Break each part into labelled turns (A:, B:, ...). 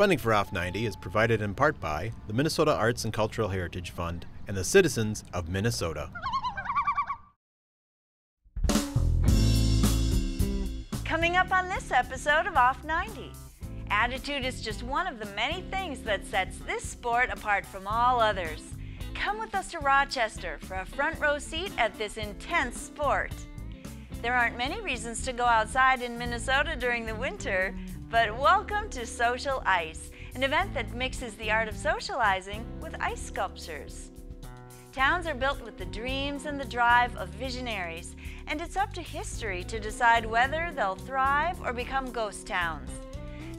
A: Funding for Off 90 is provided in part by the Minnesota Arts and Cultural Heritage Fund and the citizens of Minnesota.
B: Coming up on this episode of Off 90. Attitude is just one of the many things that sets this sport apart from all others. Come with us to Rochester for a front row seat at this intense sport. There aren't many reasons to go outside in Minnesota during the winter, but welcome to SocialICE, an event that mixes the art of socializing with ice sculptures. Towns are built with the dreams and the drive of visionaries, and it's up to history to decide whether they'll thrive or become ghost towns.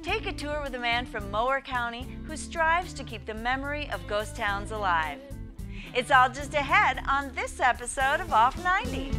B: Take a tour with a man from Mower County who strives to keep the memory of ghost towns alive. It's all just ahead on this episode of Off 90.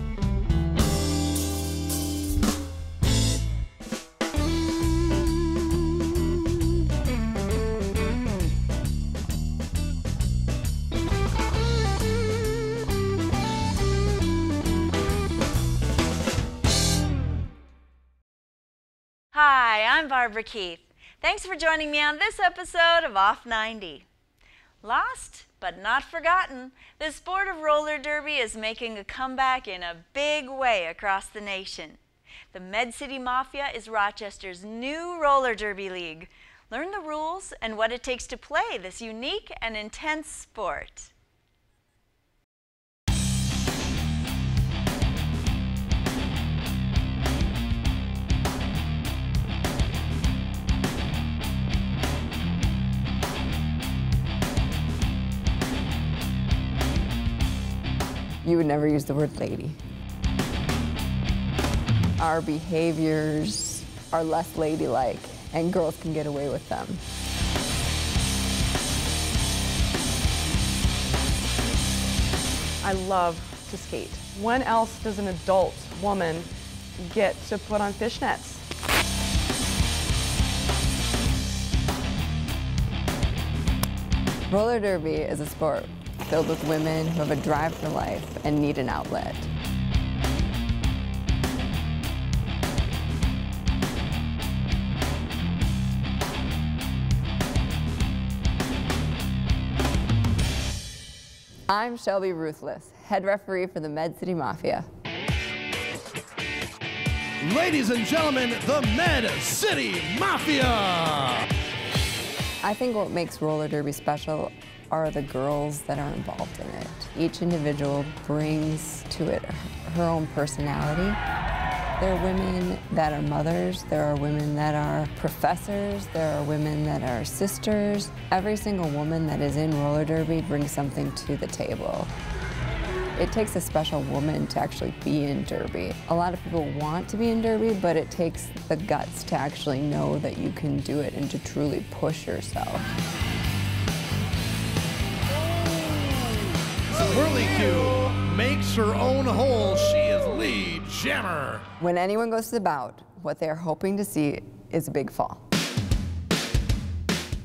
B: Hi, I'm Barbara Keith. Thanks for joining me on this episode of Off 90. Lost but not forgotten, the sport of roller derby is making a comeback in a big way across the nation. The Med City Mafia is Rochester's new roller derby league. Learn the rules and what it takes to play this unique and intense sport.
C: You would never use the word lady. Our behaviors are less ladylike, and girls can get away with them.
D: I love to skate. When else does an adult woman get to put on fishnets?
C: Roller derby is a sport filled with women who have a drive for life and need an outlet. I'm Shelby Ruthless, head referee for the Med City Mafia.
E: Ladies and gentlemen, the Med City Mafia!
C: I think what makes roller derby special are the girls that are involved in it. Each individual brings to it her own personality. There are women that are mothers, there are women that are professors, there are women that are sisters. Every single woman that is in roller derby brings something to the table. It takes a special woman to actually be in derby. A lot of people want to be in derby, but it takes the guts to actually know that you can do it and to truly push yourself.
E: Whirly Q makes her own hole. She is lead jammer.
C: When anyone goes to the bout, what they're hoping to see is a big fall.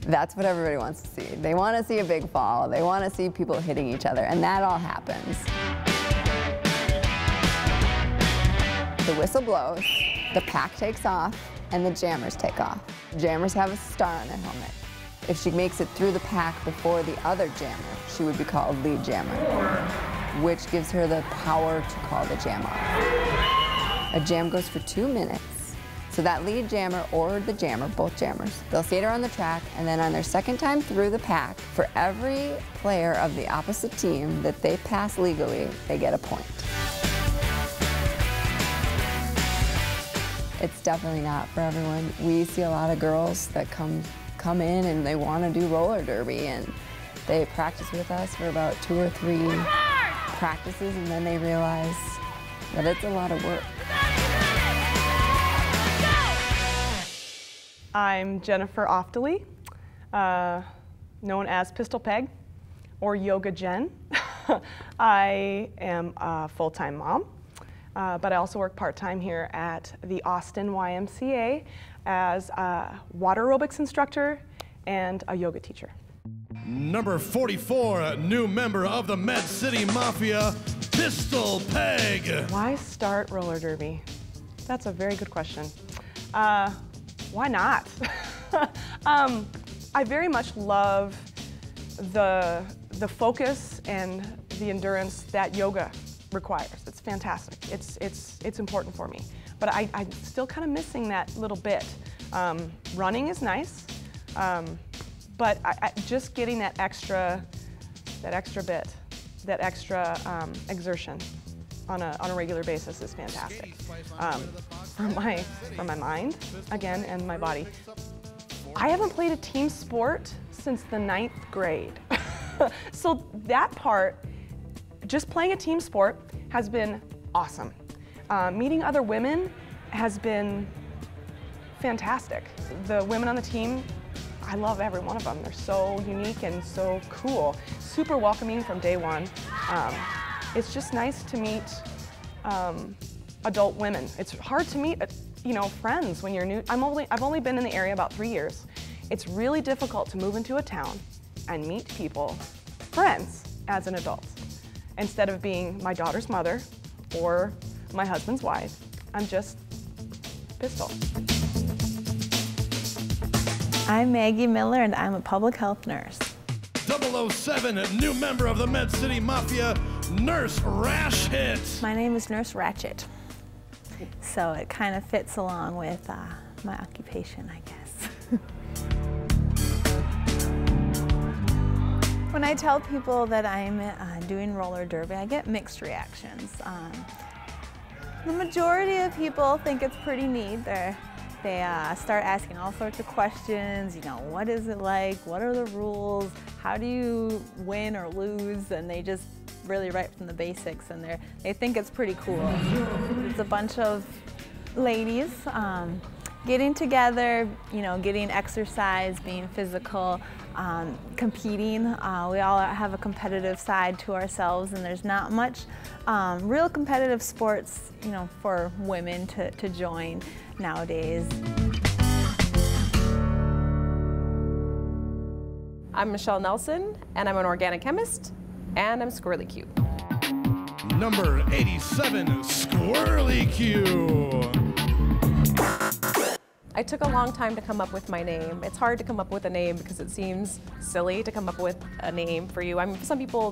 C: That's what everybody wants to see. They want to see a big fall. They want to see people hitting each other, and that all happens. The whistle blows, the pack takes off, and the jammers take off. Jammers have a star on their helmet. If she makes it through the pack before the other jammer, she would be called lead jammer, which gives her the power to call the jam off. A jam goes for 2 minutes. So that lead jammer or the jammer, both jammers, they'll skate around the track, and then on their second time through the pack, for every player of the opposite team that they pass legally, they get a point. It's definitely not for everyone. We see a lot of girls that come in and they want to do roller derby, and they practice with us for about 2 or 3 practices, and then they realize that it's a lot of work.
D: I'm Jennifer Oftelie, known as Pistol Peg or Yoga Jen. I am a full-time mom, but I also work part-time here at the Austin YMCA as a water aerobics instructor and a yoga teacher.
E: Number 44, new member of the Med City Mafia, Pistol Peg.
D: Why start roller derby? That's a very good question. Why not? I very much love the focus and the endurance that yoga requires. It's fantastic. It's important for me. But I'm still kind of missing that little bit. Running is nice, but just getting that extra bit, that extra exertion on a regular basis is fantastic. For my mind, again, and my body. I haven't played a team sport since the 9th grade. So that part, just playing a team sport has been awesome. Meeting other women has been fantastic. The women on the team, I love every one of them. They're so unique and so cool. Super welcoming from day one. It's just nice to meet adult women. It's hard to meet, friends when you're new. I've only been in the area about 3 years. It's really difficult to move into a town and meet people, friends, as an adult. Instead of being my daughter's mother or my husband's wife, I'm just Pistol.
F: I'm Maggie Miller, and I'm a public health nurse.
E: 007, a new member of the Med City Mafia, Nurse RATCHET.
F: My name is Nurse RATCHET, so it kind of fits along with my occupation, I guess. When I tell people that I'm doing roller derby, I get mixed reactions. The majority of people think it's pretty neat. They start asking all sorts of questions, what is it like? What are the rules? How do you win or lose? And they just really right from the basics, and they think it's pretty cool. It's a bunch of ladies getting together, getting exercise, being physical, competing. We all have a competitive side to ourselves, and there's not much real competitive sports, for women to join nowadays.
G: I'm Michelle Nelson, and I'm an organic chemist, and I'm squirrely cute.
E: Number 87, Squirrely Q.
G: I took a long time to come up with my name. It's hard to come up with a name because it seems silly to come up with a name for you. I mean, some people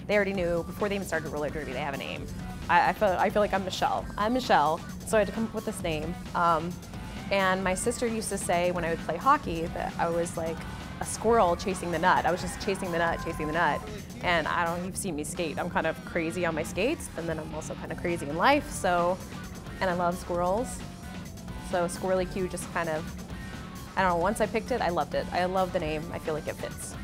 G: they already knew before they even started roller derby, they have a name. I feel like I'm Michelle. I'm Michelle, so I had to come up with this name. And my sister used to say when I would play hockey that I was like a squirrel chasing the nut. I was just chasing the nut. And you've seen me skate. I'm kind of crazy on my skates, and then I'm also kind of crazy in life, and I love squirrels. So Squirrely Q just kind of, I don't know, once I picked it, I loved it. I love the name. I feel like it fits.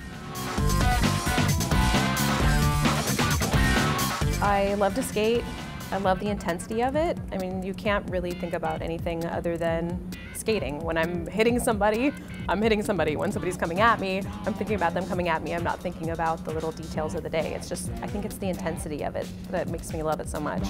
G: I love to skate. I love the intensity of it. I mean, you can't really think about anything other than skating. When I'm hitting somebody, I'm hitting somebody. When somebody's coming at me, I'm thinking about them coming at me. I'm not thinking about the little details of the day. It's just, I think it's the intensity of it that makes me love it so much.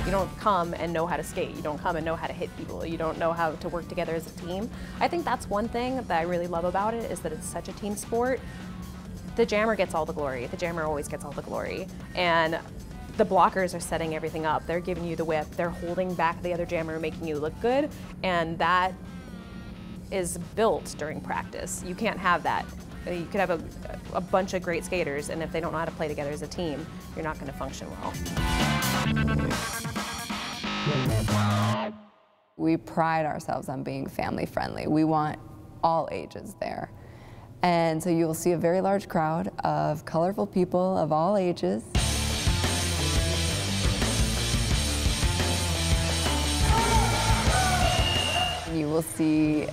G: You don't come and know how to skate. You don't come and know how to hit people. You don't know how to work together as a team. I think that's one thing that I really love about it, is that it's such a team sport. The jammer gets all the glory. The jammer always gets all the glory. And the blockers are setting everything up. They're giving you the whip. They're holding back the other jammer, making you look good. And that is built during practice. You can't have that. You could have a bunch of great skaters, and if they don't know how to play together as a team, you're not going to function well.
C: We pride ourselves on being family friendly. We want all ages there. And so you'll see a very large crowd of colorful people of all ages. You will see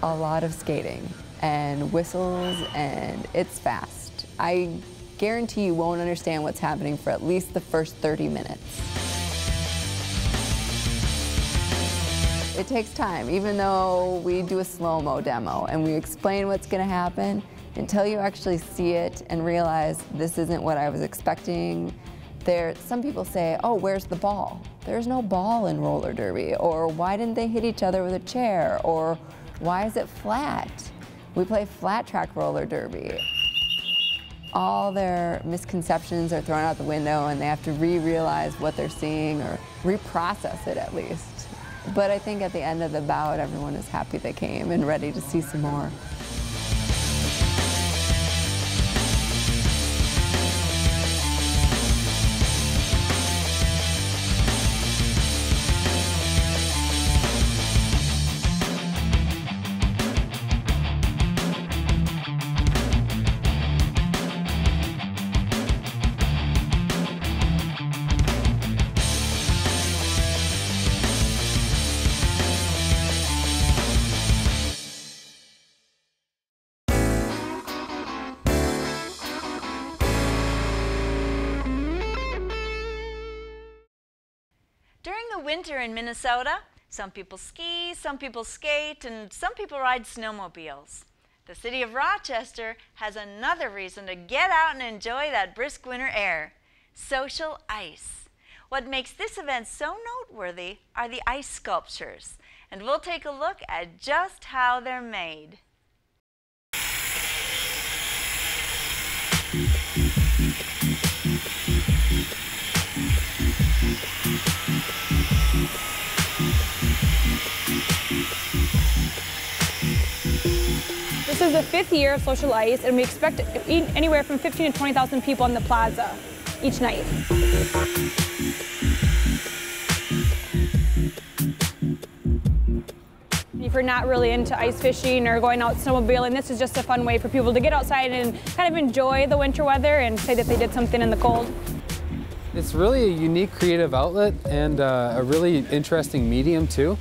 C: a lot of skating and whistles, and it's fast. I guarantee you won't understand what's happening for at least the first 30 minutes. It takes time, even though we do a slow-mo demo and we explain what's going to happen, until you actually see it and realize this isn't what I was expecting. Some people say, oh, where's the ball? There's no ball in roller derby. Or why didn't they hit each other with a chair? Or why is it flat? We play flat track roller derby. all their misconceptions are thrown out the window and they have to re-realize what they're seeing or reprocess it at least. But I think at the end of the bout, everyone is happy they came and ready to see some more.
B: During the winter in Minnesota, some people ski, some people skate, and some people ride snowmobiles. The city of Rochester has another reason to get out and enjoy that brisk winter air: social ice. What makes this event so noteworthy are the ice sculptures, and we'll take a look at just how they're made.
H: This is the 5th year of SocialICE, and we expect anywhere from 15 to 20,000 people on the plaza each night. If you're not really into ice fishing or going out snowmobiling, this is just a fun way for people to get outside and kind of enjoy the winter weather and say that they did something in the cold.
I: It's really a unique creative outlet and a really interesting medium too.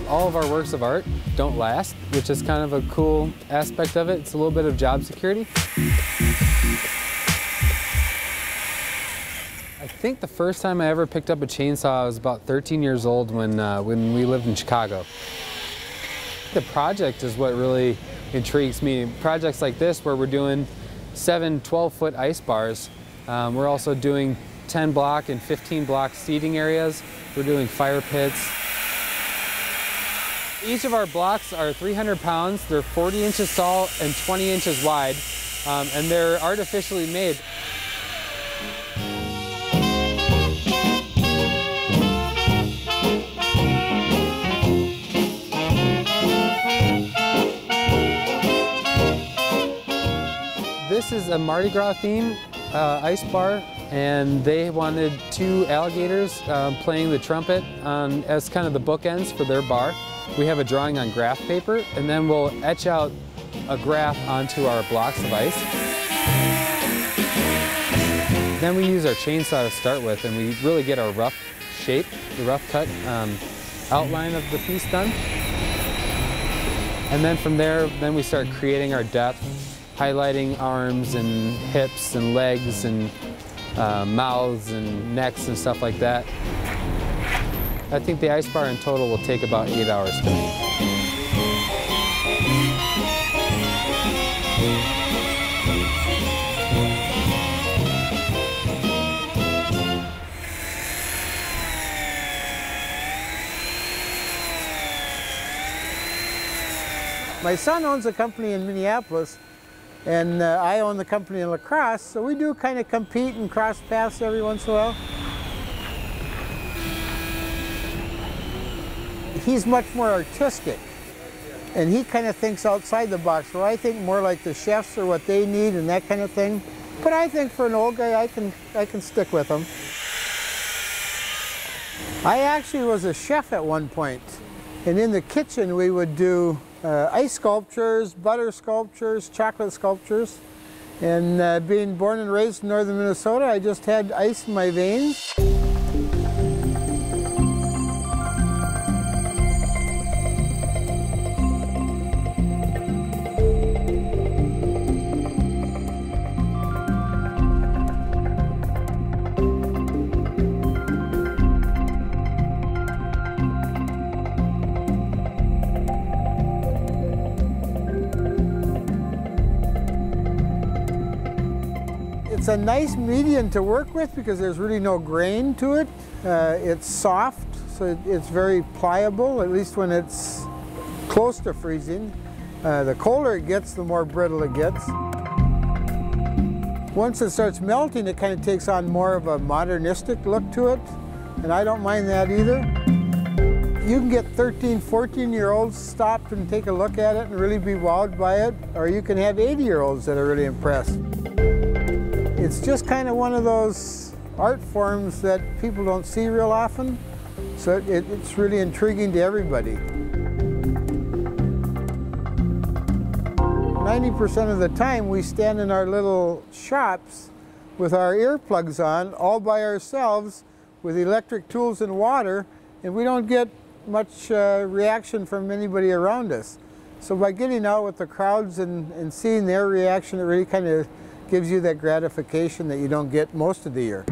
I: All of our works of art don't last, which is kind of a cool aspect of it. It's a little bit of job security. I think the first time I ever picked up a chainsaw I was about 13 years old when we lived in Chicago. The project is what really intrigues me. Projects like this where we're doing 7 12-foot ice bars. We're also doing 10-block and 15-block seating areas. We're doing fire pits. Each of our blocks are 300 pounds. They're 40 inches tall and 20 inches wide, and they're artificially made. This is a Mardi Gras theme ice bar, and they wanted 2 alligators playing the trumpet as kind of the bookends for their bar. We have a drawing on graph paper, and then we'll etch out a graph onto our blocks of ice. Then we use our chainsaw to start with, and we really get our rough shape, the rough cut outline of the piece done. And then from there, then we start creating our depth, highlighting arms and hips and legs and mouths and necks and stuff like that. I think the ice bar in total will take about 8 hours to make.
J: My son owns a company in Minneapolis, and I own the company in La Crosse, so we do kind of compete and cross paths every once in a while. He's much more artistic, and he kind of thinks outside the box, where I think more like the chefs or what they need and that kind of thing. But I think for an old guy, I can stick with him. I actually was a chef at one point, and in the kitchen we would do ice sculptures, butter sculptures, chocolate sculptures. And being born and raised in northern Minnesota, I just had ice in my veins. It's a nice medium to work with because there's really no grain to it. It's soft, so it's very pliable, at least when it's close to freezing. The colder it gets, the more brittle it gets. Once it starts melting, it kind of takes on more of a modernistic look to it, and I don't mind that either. You can get 13, 14-year-olds stop and take a look at it and really be wowed by it, or you can have 80-year-olds that are really impressed. It's just kind of one of those art forms that people don't see real often, so it's really intriguing to everybody. 90% of the time we stand in our little shops with our earplugs on, all by ourselves, with electric tools and water, and we don't get much reaction from anybody around us. So by getting out with the crowds and seeing their reaction, it really kind of gives you that gratification that you don't get most of the year.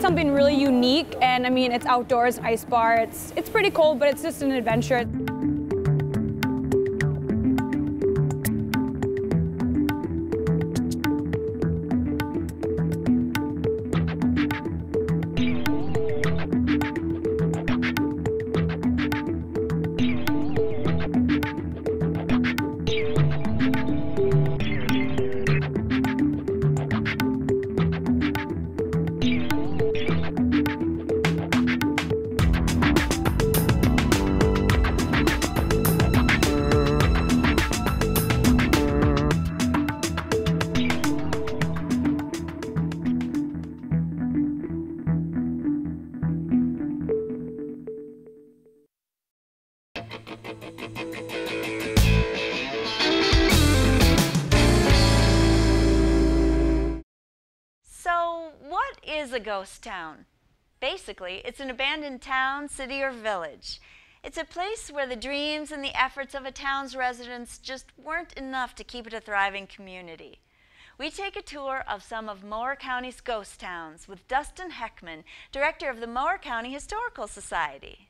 H: Something really unique, and I mean, it's outdoors, ice bar. It's pretty cold, but it's just an adventure.
B: Is a ghost town. Basically, it's an abandoned town, city, or village. It's a place where the dreams and the efforts of a town's residents just weren't enough to keep it a thriving community. We take a tour of some of Mower County's ghost towns with Dustin Heckman, director of the Mower County Historical Society.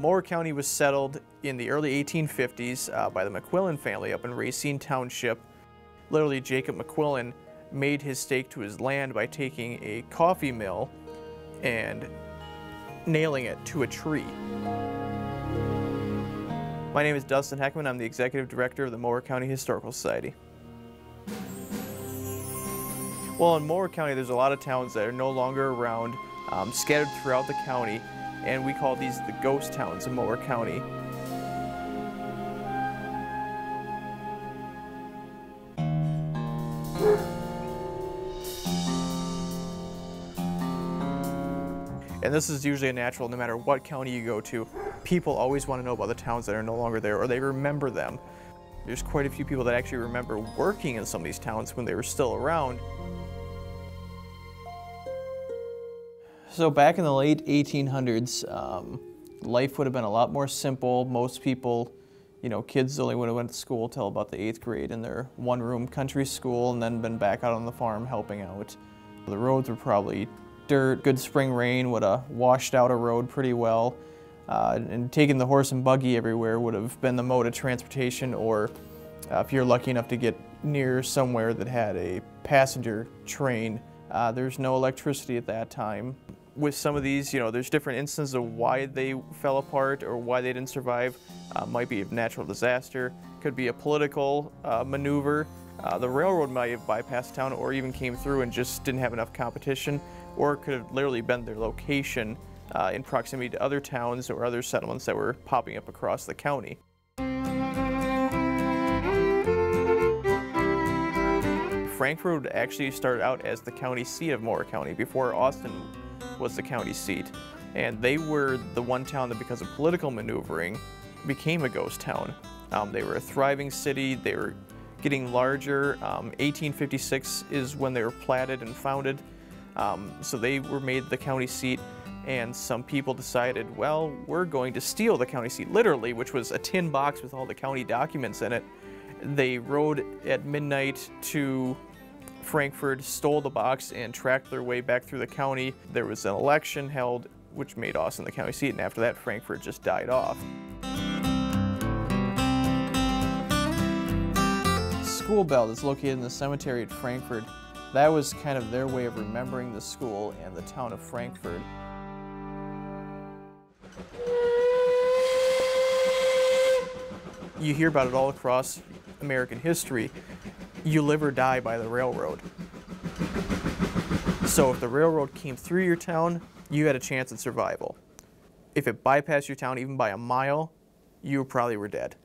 K: Mower County was settled in the early 1850s by the McQuillan family up in Racine Township. Literally, Jacob McQuillan made his stake to his land by taking a coffee mill and nailing it to a tree. My name is Dustin Heckman. I'm the executive director of the Mower County Historical Society. Well, in Mower County, there's a lot of towns that are no longer around, scattered throughout the county, and we call these the ghost towns of Mower County. And this is usually a natural, no matter what county you go to, people always want to know about the towns that are no longer there, or they remember them. There's quite a few people that actually remember working in some of these towns when they were still around. So back in the late 1800s, life would have been a lot more simple. Most people, kids only would have went to school till about the 8th grade in their one-room country school and then been back out on the farm helping out. The roads were probably dirt. Good spring rain would have washed out a road pretty well. And taking the horse and buggy everywhere would have been the mode of transportation, or if you're lucky enough to get near somewhere that had a passenger train, there's no electricity at that time. With some of these, there's different instances of why they fell apart or why they didn't survive. Might be a natural disaster, could be a political maneuver. The railroad might have bypassed town or even came through and just didn't have enough competition, or it could have literally been their location in proximity to other towns or other settlements that were popping up across the county. Frankfort actually started out as the county seat of Mower County before Austin was the county seat. And they were the one town that, because of political maneuvering, became a ghost town. They were a thriving city, they were getting larger. 1856 is when they were platted and founded. So they were made the county seat, and some people decided, well, we're going to steal the county seat, literally, which was a tin box with all the county documents in it. They rode at midnight to Frankfort, stole the box, and tracked their way back through the county. There was an election held, which made Austin the county seat, and after that, Frankfort just died off. school bell that's located in the cemetery at Frankfort, that was kind of their way of remembering the school and the town of Frankfort. You hear about it all across American history. You live or die by the railroad. So if the railroad came through your town, you had a chance at survival. If it bypassed your town even by a mile, you probably were dead.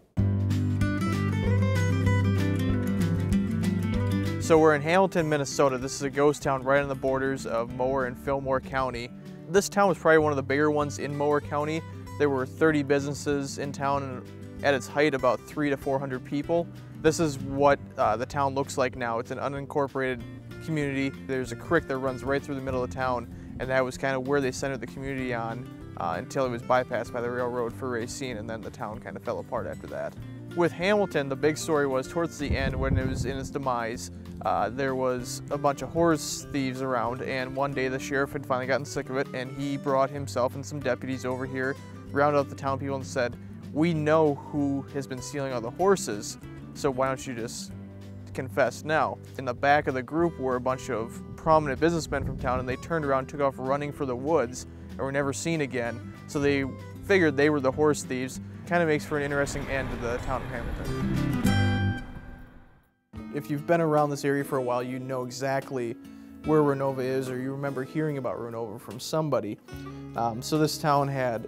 K: So we're in Hamilton, Minnesota. This is a ghost town right on the borders of Mower and Fillmore County. This town was probably one of the bigger ones in Mower County. There were 30 businesses in town, and at its height about 300 to 400 people. This is what the town looks like now. It's an unincorporated community. There's a creek that runs right through the middle of town, and that was kind of where they centered the community on until it was bypassed by the railroad for Racine, and then the town kind of fell apart after that. With Hamilton, the big story was towards the end when it was in its demise, there was a bunch of horse thieves around, and one day the sheriff had finally gotten sick of it, and he brought himself and some deputies over here, rounded up the town people and said, "We know who has been stealing all the horses, so why don't you just confess now?" In the back of the group were a bunch of prominent businessmen from town, and they turned around and took off running for the woods and were never seen again. So they figured they were the horse thieves. Kind of makes for an interesting end to the town of Hamilton. If you've been around this area for a while, you know exactly where Renova is, or you remember hearing about Renova from somebody. So this town had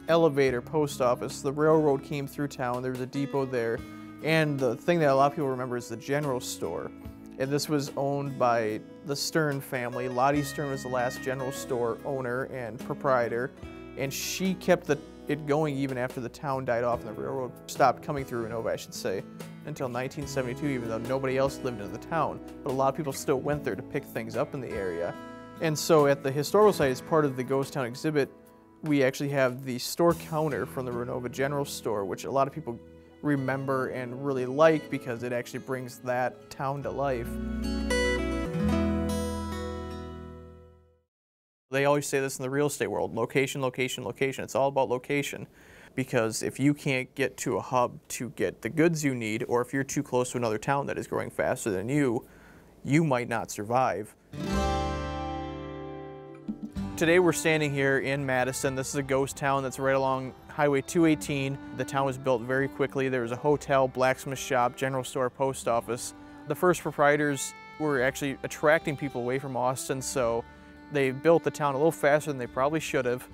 K: elevator, post office, the railroad came through town, there was a depot there, and the thing that a lot of people remember is the general store. And this was owned by the Stern family. Lottie Stern was the last general store owner and proprietor, and she kept it going even after the town died off and the railroad stopped coming through Renova, I should say, until 1972, even though nobody else lived in the town. But a lot of people still went there to pick things up in the area. And so at the historical site, as part of the Ghost Town exhibit, we actually have the store counter from the Renova General Store, which a lot of people remember and really like because it actually brings that town to life. They always say this in the real estate world, location, location, location. It's all about location, because if you can't get to a hub to get the goods you need, or if you're too close to another town that is growing faster than you might not survive. Today we're standing here in Madison. This is a ghost town that's right along Highway 218. The town was built very quickly. There was a hotel, blacksmith shop, general store, post office. The first proprietors were actually attracting people away from Austin, so they built the town a little faster than they probably should have.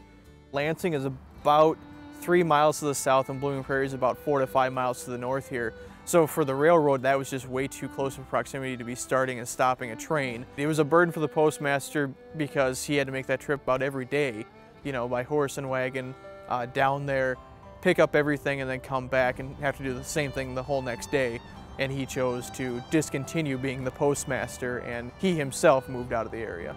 K: Lansing is about 3 miles to the south, and Blooming Prairie is about 4 to 5 miles to the north here. So for the railroad, that was just way too close of proximity to be starting and stopping a train. It was a burden for the postmaster because he had to make that trip about every day, you know, by horse and wagon down there, pick up everything, and then come back and have to do the same thing the whole next day. And he chose to discontinue being the postmaster, and he himself moved out of the area.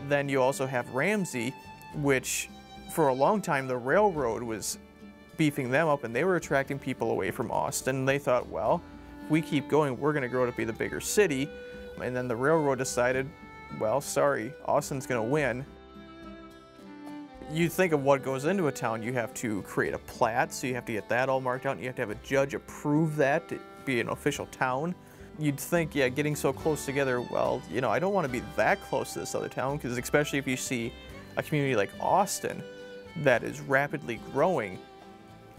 K: Then you also have Ramsey, which for a long time the railroad was beefing them up, and they were attracting people away from Austin. They thought, well, if we keep going, we're going to grow to be the bigger city. And then the railroad decided, well, sorry, Austin's going to win. You think of what goes into a town. You have to create a plat, so you have to get that all marked out, and you have to have a judge approve that to be an official town. You'd think, yeah, getting so close together, well, you know, I don't want to be that close to this other town, because especially if you see a community like Austin that is rapidly growing,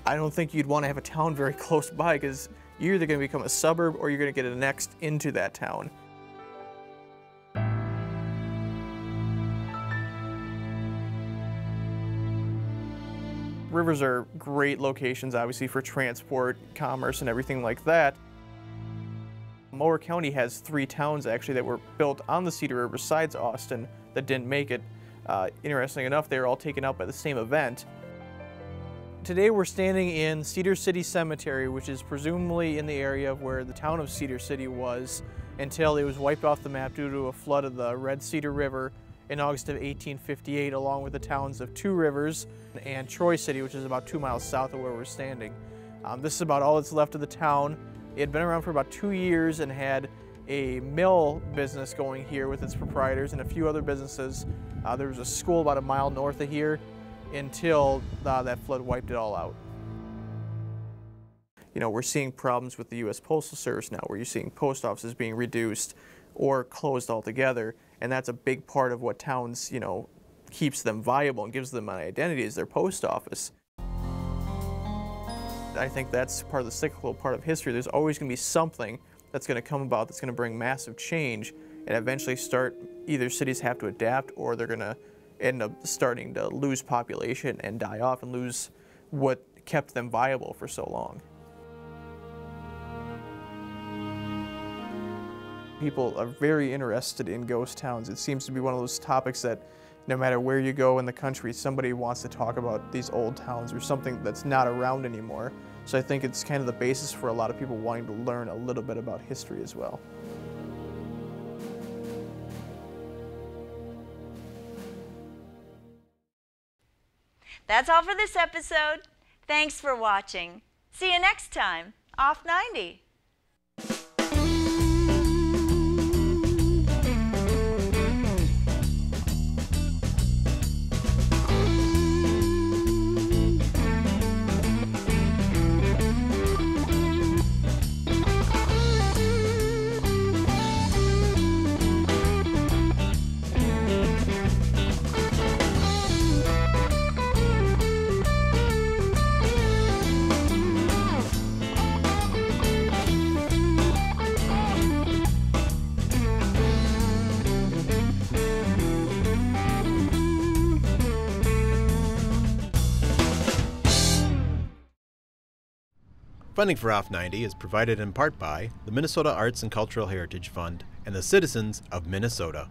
K: I don't think you'd want to have a town very close by, because you're either going to become a suburb or you're going to get annexed into that town. Rivers are great locations, obviously, for transport, commerce, and everything like that. Mower County has 3 towns, actually, that were built on the Cedar River besides Austin that didn't make it. Interestingly enough, they were all taken out by the same event. Today we're standing in Cedar City Cemetery, which is presumably in the area of where the town of Cedar City was until it was wiped off the map due to a flood of the Red Cedar River in August of 1858, along with the towns of Two Rivers and Troy City, which is about 2 miles south of where we're standing. This is about all that's left of the town. It had been around for about 2 years and had a mill business going here with its proprietors and a few other businesses. There was a school about a mile north of here until that flood wiped it all out. You know, we're seeing problems with the U.S. Postal Service now, where you're seeing post offices being reduced or closed altogether, and that's a big part of what towns, you know, keeps them viable and gives them an identity is their post office. I think that's part of the cyclical part of history. There's always going to be something that's going to come about that's going to bring massive change and eventually start, either cities have to adapt or they're going to end up starting to lose population and die off and lose what kept them viable for so long. People are very interested in ghost towns. It seems to be one of those topics that no matter where you go in the country, somebody wants to talk about these old towns or something that's not around anymore. So I think it's kind of the basis for a lot of people wanting to learn a little bit about history as well.
B: That's all for this episode. Thanks for watching. See you next time. Off 90.
A: Funding for Off 90 is provided in part by the Minnesota Arts and Cultural Heritage Fund and the citizens of Minnesota.